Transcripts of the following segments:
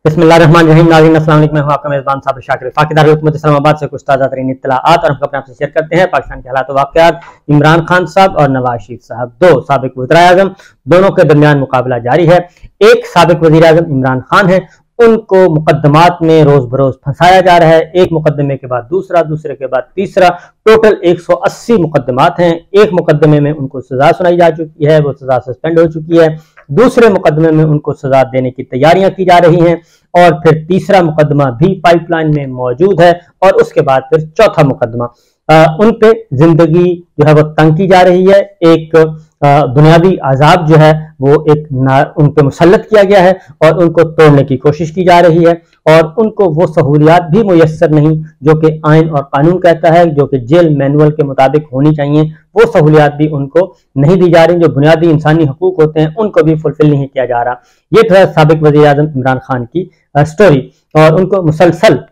बिस्मिल्लाहिर्रहमानिर्रहीम। नाज़रीन अस्सलाम वालेकुम। मैं हूं आपका मेज़बान साबिर शाकिर। फाकिदार हुकूमत इस्लामाबाद से कुछ ताज़ा तरीन इत्तलाआत और हम अपने आपसे शेयर करते हैं। पाकिस्तान के हालात वाक़यात, इमरान खान साहब और नवाज शरीफ साहब, दो साबिक वज़ीर-ए-आज़म, दोनों के दरमियान मुकाबला जारी है। एक साबिक वज़ीर-ए-आज़म इमरान खान है, उनको मुकदमात में रोज बरोज फंसाया जा रहा है। एक मुकदमे के बाद दूसरा, दूसरे के बाद तीसरा, टोटल 180 मुकदमात हैं। एक मुकदमे में उनको सजा सुनाई जा चुकी है, वो सजा सस्पेंड हो चुकी है। दूसरे मुकदमे में उनको सजा देने की तैयारियां की जा रही हैं और फिर तीसरा मुकदमा भी पाइपलाइन में मौजूद है और उसके बाद फिर चौथा मुकदमा। उन पे जिंदगी जो है वो तंग की जा रही है। एक दुनियावी अजाब जो है वो उन पे मुसल्लत किया गया है और उनको तोड़ने की कोशिश की जा रही है और उनको वो सहूलियात भी मुयस्सर नहीं जो कि आइन और कानून कहता है, जो कि जेल मैनुअल के मुताबिक होनी चाहिए, वो सहूलियात भी उनको नहीं दी जा रही। जो बुनियादी इंसानी हकूक होते हैं उनको भी फुलफिल नहीं किया जा रहा। ये था साबिक वज़ीर-ए-आज़म इमरान खान की स्टोरी और उनको मुसलसल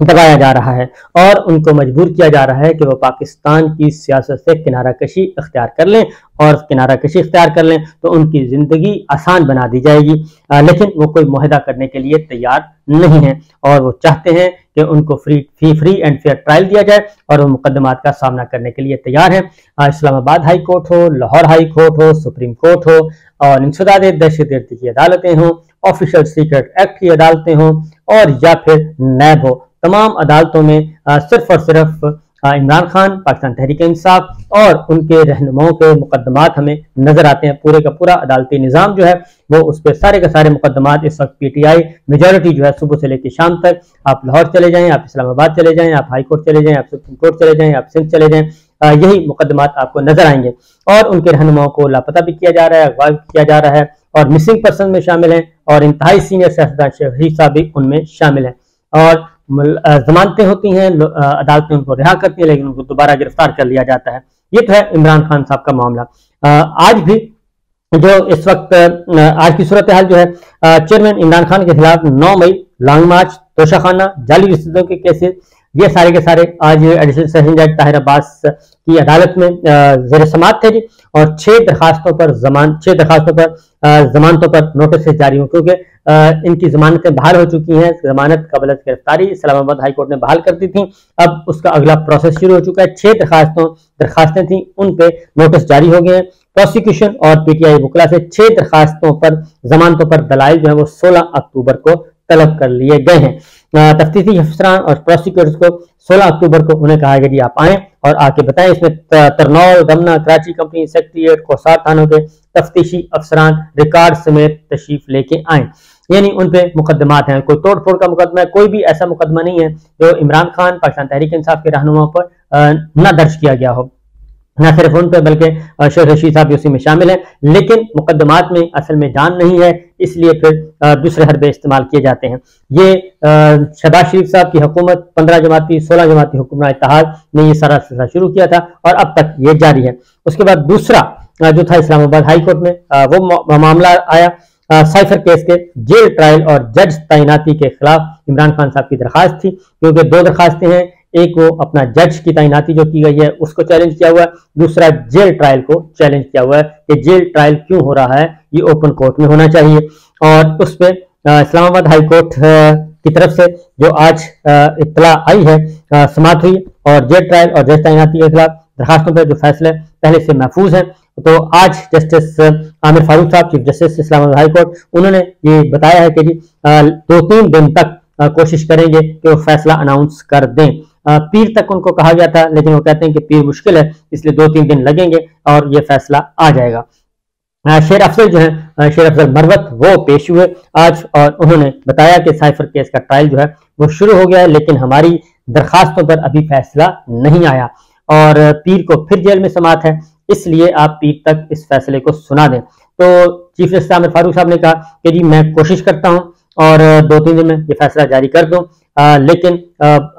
दबाया जा रहा है और उनको मजबूर किया जा रहा है कि वो पाकिस्तान की सियासत से किनारा कशी इख्तियार कर लें और किनारा कशी इख्तियार कर लें तो उनकी जिंदगी आसान बना दी जाएगी। लेकिन वो कोई मुआहदा करने के लिए तैयार नहीं है और वो चाहते हैं कि उनको फ्री एंड फेयर ट्रायल दिया जाए और वो मुकदमात का सामना करने के लिए तैयार है। इस्लामाबाद हाई कोर्ट हो, लाहौर हाई कोर्ट हो, सुप्रीम कोर्ट हो और इंसदाद दहशतगर्दी की अदालतें हों, ऑफिशियल सीक्रेट एक्ट की अदालतें हों और या फिर नैब हो, तमाम अदालतों में सिर्फ और सिर्फ इमरान खान, पाकिस्तान तहरीक इंसाफ और उनके रहनुमाओं के मुकदमात हमें नजर आते हैं। पूरे का पूरा अदालती निज़ाम जो है वो उस पर सारे के सारे मुकदमात इस वक्त पीटीआई मेजॉरिटी जो है सुबह से लेकर शाम तक, आप लाहौर चले जाएं, आप इस्लामाबाद चले जाएं, आप हाई कोर्ट चले जाएं, आप सुप्रीम कोर्ट चले जाएं, आप सिंध चले जाएं, यही मुकदमात आपको नजर आएंगे और उनके रहनुमाओं को लापता भी किया जा रहा है, अगवा किया जा रहा है और मिसिंग पर्सन में शामिल हैं और इंतहाई सीनियर सियासतदान शरीफ साहब भी उनमें शामिल हैं और जमानतें होती हैं, अदालतें उनको रिहा करती हैं लेकिन उनको दोबारा गिरफ्तार कर लिया जाता है। ये तो है इमरान खान साहब का मामला। आज भी जो इस वक्त आज की सूरत हाल जो है, चेयरमैन इमरान खान के खिलाफ 9 मई लॉन्ग मार्च, तोशाखाना, जाली रसीदों के केसेस, ये सारे के सारे आज एडिशनल सेशन जज ताहिर अब्बास की अदालत में ज़ेर समाअत थे जी और 6 दरखास्तों पर जमानतों पर नोटिस जारी हुए क्योंकि इनकी जमानतें बहाल हो चुकी हैं। जमानत कबलत गिरफ्तारी इस्लामाबाद हाई कोर्ट ने बहाल कर दी थी, अब उसका अगला प्रोसेस शुरू हो चुका है। 6 दरखास्तें थी, उन पे नोटिस जारी हो गए हैं। प्रोसिक्यूशन और पीटीआई वकला से 6 दरखास्तों पर जमानतों पर दलाइल जो है वो 16 अक्टूबर को तलब कर लिए गए हैं। तफ्तीशी अफसरान और प्रोसिक्यूटर्स को 16 अक्टूबर को उन्हें कहा गया कि आप आएं और आके बताएं। इसमें तरनौल, रमना, कराची कंपनी सेक्रेटेरिएट, कोसार थानों के तफ्तीशी अफसरान रिकॉर्ड समेत तशरीफ लेके आए, यानी उन पे मुकदमात हैं। कोई तोड़ फोड़ का मुकदमा है, कोई भी ऐसा मुकदमा नहीं है जो इमरान खान, पाकिस्तान तहरीक इंसाफ के रहनुमाओं पर न दर्ज किया गया हो, न सिर्फ उन पर बल्कि शेख रशीद साहब भी उसी में शामिल हैं। लेकिन मुकदमात में असल में जान नहीं है, इसलिए फिर दूसरे हरबे इस्तेमाल किए जाते हैं। ये शहबाज शरीफ साहब की हुकूमत 15 जमाती 16 जमाती हुक्मरान इत्तेहाद ने ये सारा सिलसिला शुरू किया था और अब तक ये जारी है। उसके बाद दूसरा जो था इस्लामाबाद हाई कोर्ट में वो मामला आया साइफर केस के जेल ट्रायल और जज तैनाती के खिलाफ इमरान खान साहब की दरखास्त थी, क्योंकि 2 दरखास्तें हैं। एक वो अपना जज की तैनाती जो की गई है उसको चैलेंज किया हुआ है, दूसरा जेल ट्रायल को चैलेंज किया हुआ है कि जेल ट्रायल क्यों हो रहा है, ये ओपन कोर्ट में होना चाहिए। और उस पर इस्लामाबाद हाई कोर्ट की तरफ से जो आज इत्तला आई है, समाअत हुई और जेल ट्रायल और जज तैनाती के खिलाफ दरखास्तों पर जो फैसले पहले से महफूज हैं, तो आज जस्टिस आमिर फारूक साहब, chief justice Islamabad high court, उन्होंने ये बताया है कि जी 2-3 दिन तक कोशिश करेंगे कि वो फैसला अनाउंस कर दें। पीर तक उनको कहा गया था लेकिन वो कहते हैं कि पीर मुश्किल है, इसलिए 2-3 दिन लगेंगे और ये फैसला आ जाएगा। शेर अफजल जो है, शेर अफजल मरवत, वो पेश हुए आज और उन्होंने बताया कि साइफर केस का ट्रायल जो है वो शुरू हो गया है लेकिन हमारी दरखास्तों पर अभी फैसला नहीं आया और पीर को फिर जेल में समाअत है, इसलिए आप पीर तक इस फैसले को सुना दें। तो चीफ जस्टिस आमिर फारूक साहब ने कहा कि जी मैं कोशिश करता हूँ और 2-3 दिन में ये फैसला जारी कर दूं, लेकिन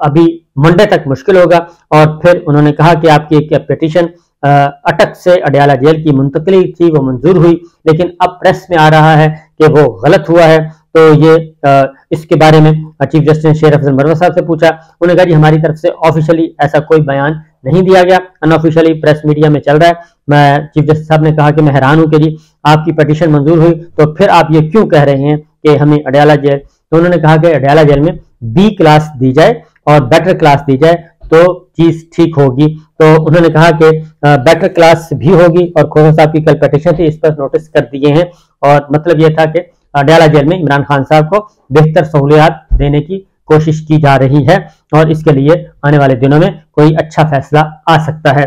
अभी मंडे तक मुश्किल होगा। और फिर उन्होंने कहा कि आपकी एक पिटीशन अटक से अडयाला जेल की मुंतकली थी, वो मंजूर हुई, लेकिन अब प्रेस में आ रहा है कि वो गलत हुआ है। तो ये इसके बारे में चीफ जस्टिस ने शेर अफजल मरवत साहब से पूछा, उन्होंने कहा जी हमारी तरफ से ऑफिशियली ऐसा कोई बयान नहीं दिया गया, अनऑफिशियली प्रेस मीडिया में चल रहा है। मैं चीफ जस्टिस साहब ने कहा कि मैं हैरान हूं कि जी आपकी पिटीशन मंजूर हुई तो फिर आप ये क्यों कह रहे हैं कि हमें अडयाला जेल तो उन्होंने कहा कि अडयाला जेल में बी क्लास दी जाए और बेटर क्लास दी जाए तो चीज ठीक होगी। तो उन्होंने कहा कि बेटर क्लास भी होगी और खोसा साहब की कल पिटीशन थी, इस पर नोटिस कर दिए हैं और मतलब यह था कि अडयाला जेल में इमरान खान साहब को बेहतर सहूलियात देने की कोशिश की जा रही है और इसके लिए आने वाले दिनों में कोई अच्छा फैसला आ सकता है।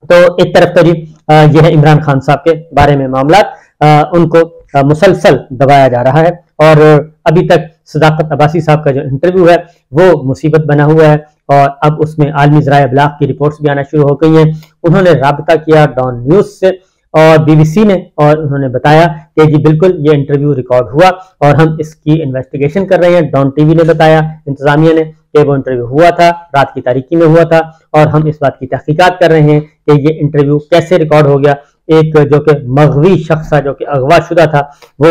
तो एक तरफ तो जी यह है इमरान खान साहब के बारे में मामला, उनको मुसलसल दबाया जा रहा है और अभी तक सदाकत अब्बासी साहब का जो इंटरव्यू है वो मुसीबत बना हुआ है और अब उसमें आलमी ज़राए इब्लाग की रिपोर्ट्स भी आना शुरू हो गई हैं। उन्होंने राब्ता किया डॉन न्यूज से और बीबीसी ने और उन्होंने बताया कि जी बिल्कुल ये इंटरव्यू रिकॉर्ड हुआ और हम इसकी इन्वेस्टिगेशन कर रहे हैं। डॉन टीवी ने बताया इंतजामिया ने कि वो इंटरव्यू हुआ था, रात की तारीकी में हुआ था और हम इस बात की तहकीकात कर रहे हैं कि ये इंटरव्यू कैसे रिकॉर्ड हो गया। एक जो कि मगवी शख्स था, जो कि अगवा शुदा था, वो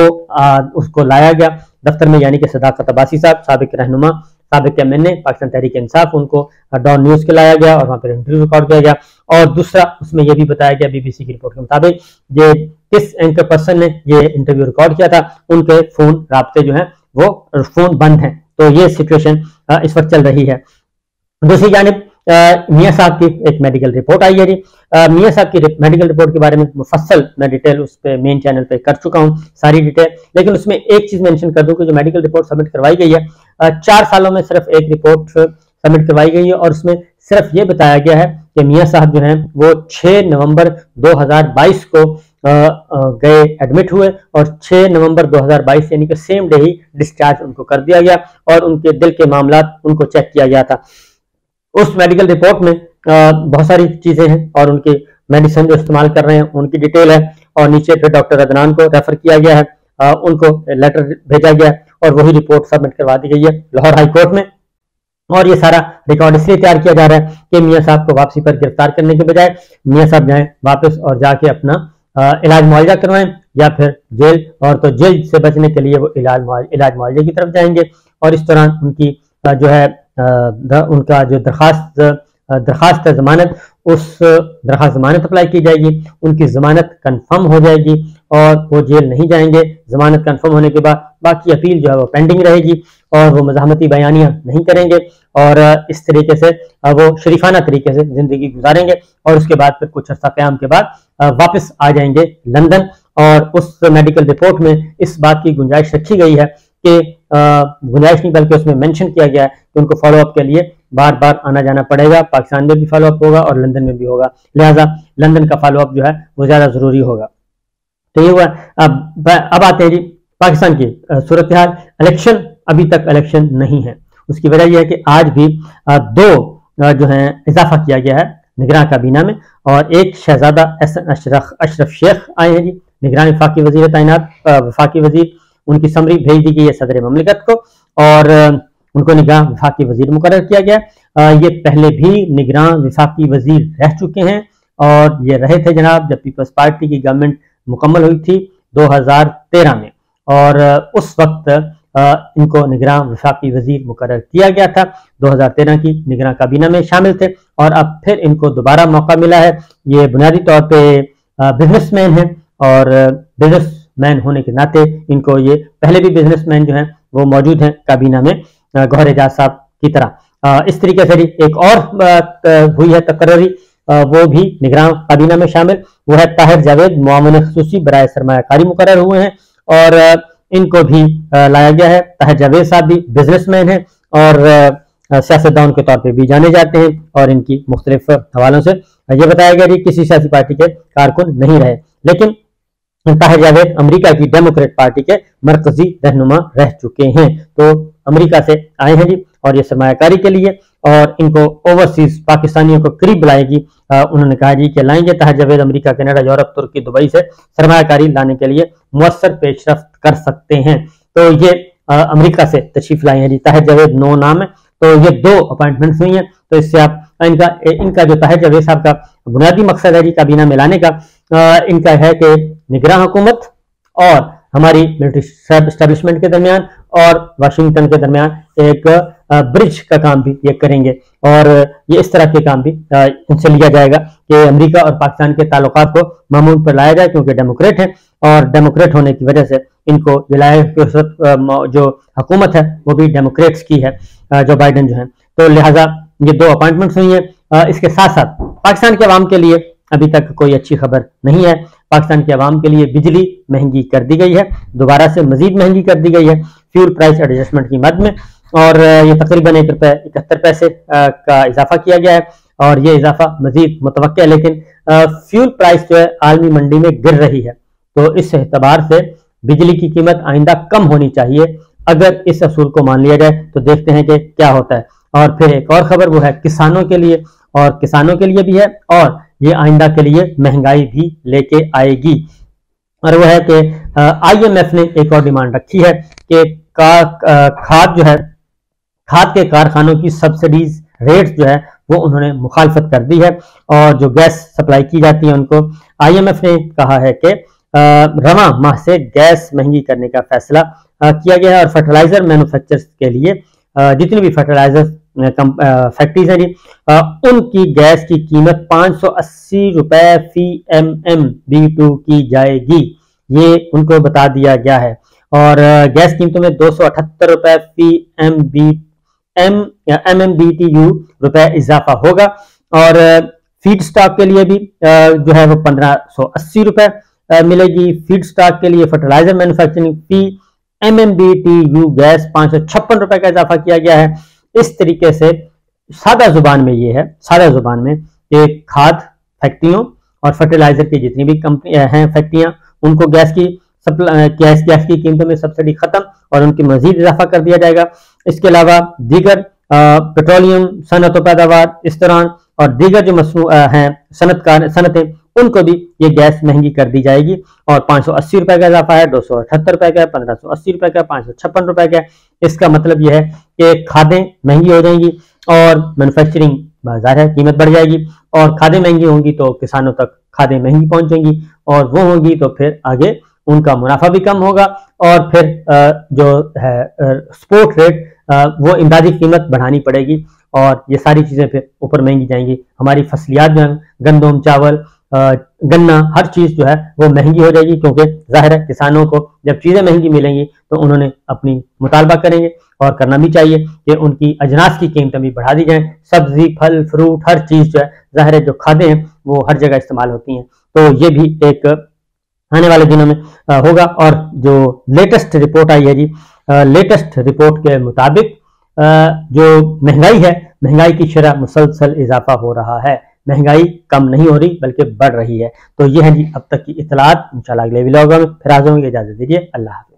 उसको लाया गया दफ्तर में, यानी कि सदाकत अब्बासी साहब साबिक रहनुमा साबिक एमएनए पाकिस्तान तहरीक इंसाफ, उनको डॉन न्यूज के लाया गया और वहां पर इंटरव्यू रिकॉर्ड किया गया। और दूसरा उसमें यह भी बताया गया बीबीसी की रिपोर्ट के मुताबिक ये किस एंकर पर्सन ने ये इंटरव्यू रिकॉर्ड किया था, उनके फोन राब्ते जो है वो फोन बंद हैं। तो ये सिचुएशन इस वक्त चल रही है। दूसरी जानिब मियाँ साहब की एक मेडिकल रिपोर्ट आई है जी। मियाँ साहब की मेडिकल रिपोर्ट के बारे में मुफस्सल मैं डिटेल उस पे मेन चैनल पे कर चुका हूँ सारी डिटेल, लेकिन उसमें एक चीज मेंशन कर दूं कि जो मेडिकल रिपोर्ट सबमिट करवाई गई है 4 सालों में सिर्फ एक रिपोर्ट सबमिट करवाई गई है और उसमें सिर्फ ये बताया गया है कि मियाँ साहब जो हैं वो 6 नवंबर 2022 को गए एडमिट हुए और 6 नवंबर 2022 यानी कि सेम डे ही डिस्चार्ज उनको कर दिया गया और उनके दिल के मामला उनको चेक किया गया था। उस मेडिकल रिपोर्ट में बहुत सारी चीजें हैं और उनके मेडिसिन जो इस्तेमाल कर रहे हैं उनकी डिटेल है और नीचे फिर डॉक्टर अदनान को रेफर किया गया है, उनको लेटर भेजा गया और वही रिपोर्ट सबमिट करवा दी गई है लाहौर हाई कोर्ट में। और ये सारा रिकॉर्ड इसलिए तैयार किया जा रहा है कि मियाँ साहब को वापसी पर गिरफ्तार करने के बजाय मियाँ साहब जाएं वापस और जाके अपना इलाज मुआवजा करवाएं या फिर जेल, और तो जेल से बचने के लिए वो इलाज मुआवजे की तरफ जाएंगे और इस दौरान उनकी जो है उनका जो दरखास्त जमानत, उस दरखास्त जमानत अप्लाई की जाएगी, उनकी जमानत कंफर्म हो जाएगी और वो जेल नहीं जाएंगे। जमानत कंफर्म होने के बाद बाकी अपील जो है वो पेंडिंग रहेगी और वो मज़ाहमती बयानियां नहीं करेंगे और इस तरीके से वो शरीफाना तरीके से जिंदगी गुजारेंगे और उसके बाद फिर कुछ अर्सा क़याम के बाद वापस आ जाएंगे लंदन। और उस मेडिकल रिपोर्ट में इस बात की गुंजाइश रखी गई है कि गुंजाइश नहीं बल्कि उसमें मेंशन किया गया है कि उनको फॉलोअप के लिए बार बार आना जाना पड़ेगा, पाकिस्तान में भी फॉलोअप होगा और लंदन में भी होगा, लिहाजा लंदन का फॉलोअप जो है वो ज्यादा जरूरी होगा। तो ये हुआ। अब आते हैं जी पाकिस्तान की सूरत हाल। इलेक्शन, अभी तक इलेक्शन नहीं है, उसकी वजह यह है कि आज भी 2 जो है इजाफा किया गया है निगरान काबीना में और एक शहजादा अशरफ शेख आए हैं जी निगरान वफाकी वजीर तैनात। वफाकी वजीर उनकी समरी भेज दी गई है सदर ममलिकत को और उनको निगरान वफाकी वजीर मुकर्रर किया गया। ये पहले भी निगरान वफाकी वजीर रह चुके हैं और ये रहे थे जनाब जब पीपल्स पार्टी की गवर्नमेंट मुकम्मल हुई थी 2013 में और उस वक्त इनको निगरान वफाकी वजीर मुकर्रर किया गया था। 2013 की निगरान काबीना में शामिल थे और अब फिर इनको दोबारा मौका मिला है। ये बुनियादी तौर पे बिजनेसमैन हैं और बिजनेसमैन होने के नाते इनको ये पहले भी बिजनेसमैन जो हैं वो मौजूद हैं काबीना में गौहर एजाज साहब की तरह। इस तरीके से एक और हुई है तकर्री, वो भी निगरान काबीना में शामिल, वो है ताहिर जावेद मुआविन खुसूसी बराए सरमायाकारी मुकर्रर हुए हैं और इनको भी लाया गया है। ताहिर जावेद साहब भी बिजनेसमैन हैं और सियासतदान के तौर पे भी जाने जाते हैं और इनकी मुख्तलिफ हवालों से ये बताया गया कि किसी सियासी पार्टी के कारकुन नहीं रहे, लेकिन ताहिर जावेद अमेरिका की डेमोक्रेट पार्टी के मरकजी रहनुमा रह चुके हैं। तो अमेरिका से आए हैं जी और ये सरमायाकारी के लिए और इनको ओवरसीज पाकिस्तानियों को करीब लाएगी। उन्होंने कहा जी कि लाएंगे Tahir Javed America, Canada, Europe, तुर्की, दुबई से सरमायाकारी लाने के लिए मुअस्सर पेशरफ्त कर सकते हैं। तो ये अमेरिका से तशरीफ लाए हैं जी। ताहिर जावेद 9 नाम है, तो ये 2 अपॉइंटमेंट्स हुई हैं। तो इससे आप इनका जो ताहिर जावेद साहब का बुनियादी मकसद है जी काबीना में लाने का, इनका है कि निगरान हुकूमत और हमारी मिलिट्री एस्टेब्लिशमेंट के दरमियान और वाशिंगटन के दरमियान एक ब्रिज का काम भी ये करेंगे और ये इस तरह के काम भी इनसे लिया जाएगा कि अमेरिका और पाकिस्तान के ताल्लुकात को मामूल पर लाया जाए, क्योंकि डेमोक्रेट है और डेमोक्रेट होने की वजह से इनको ये लाया कि जो हुकूमत है वो भी डेमोक्रेट्स की है, जो बाइडेन जो है। तो लिहाजा ये 2 अपॉइंटमेंट्स हुई हैं। इसके साथ साथ पाकिस्तान के अवाम के लिए अभी तक कोई अच्छी खबर नहीं है। पाकिस्तान के अवाम के लिए बिजली महंगी कर दी गई है, दोबारा से मजीद महंगी कर दी गई है फ्यूल प्राइस एडजस्टमेंट की मद में, और ये तकरीबन ₹1.71 का इजाफा किया गया है और ये इजाफा मजीद मुतवक्किल है। लेकिन फ्यूल प्राइस जो है आलमी मंडी में गिर रही है, तो इस एतबार से बिजली की कीमत आइंदा कम होनी चाहिए। अगर इस असूल को मान लिया जाए तो देखते हैं कि क्या होता है। और फिर एक और खबर वो है किसानों के लिए, और किसानों के लिए भी है और ये आइंदा के लिए महंगाई भी लेके आएगी। और वो है कि IMF ने एक और डिमांड रखी है कि खाद जो है, खाद के कारखानों की सब्सिडीज रेट्स जो है वो उन्होंने मुखालफत कर दी है, और जो गैस सप्लाई की जाती है उनको IMF ने कहा है कि रवां माह से गैस महंगी करने का फैसला किया गया है। और फर्टिलाइजर मैन्युफैक्चरर्स के लिए जितनी भी फर्टिलाइजर फैक्ट्रीज हैं जी, उनकी गैस की कीमत ₹580 फी MMBtu की जाएगी, ये उनको बता दिया गया है। और गैस कीमतों में ₹278 फी MMBtu रुपए इजाफा होगा। और फीड स्टॉक के लिए भी जो है वो ₹1580 मिलेगी। फीड स्टॉक के लिए फर्टिलाइजर मैन्युफैक्चरिंग फी MMBtu गैस ₹556 का इजाफा किया गया है। इस तरीके से सादा जुबान में ये है, सादा जुबान में कि खाद फैक्ट्रियों और फर्टिलाइजर की जितनी भी कंपनी हैं फैक्ट्रियां, उनको गैस की कीमतों में सब्सिडी खत्म और उनकी मजीद इजाफा कर दिया जाएगा। इसके अलावा दीगर पेट्रोलियम सनत पैदावार इस दौरान और दीगर जो मसनू हैं सनतें, उनको भी ये गैस महंगी कर दी जाएगी। और ₹580 का इजाफा है, ₹278 का, ₹1580 का, ₹556 का। इसका मतलब यह है कि खादें महंगी हो जाएंगी और मैन्युफैक्चरिंग बाजार है कीमत बढ़ जाएगी, और खादें महंगी होंगी तो किसानों तक खादें महंगी पहुंचेंगी, और वो होंगी तो फिर आगे उनका मुनाफा भी कम होगा, और फिर जो है सपोर्ट रेट वो इमदादी कीमत बढ़ानी पड़ेगी, और ये सारी चीजें फिर ऊपर महंगी जाएंगी। हमारी फसलियात जो है गंदम, चावल, गन्ना, हर चीज जो है वो महंगी हो जाएगी, क्योंकि जाहिर है किसानों को जब चीजें महंगी मिलेंगी तो उन्होंने अपनी मुतालबा करेंगे, और करना भी चाहिए कि उनकी अजनास की कीमतें भी बढ़ा दी जाएं। सब्जी, फल, फ्रूट, हर चीज जो है जाहिर है जो खादें हैं वो हर जगह इस्तेमाल होती हैं, तो ये भी एक आने वाले दिनों में होगा। और जो लेटेस्ट रिपोर्ट आई है जी, लेटेस्ट रिपोर्ट के मुताबिक जो महंगाई है, महंगाई की शरह मुसलसल इजाफा हो रहा है, महंगाई कम नहीं हो रही बल्कि बढ़ रही है। तो ये है जी अब तक की इतलात। इंशाल्लाह अगले व्लॉग में फिर हाजिर होंगे, इजाजत दीजिए, अल्लाह हाफ़िज़।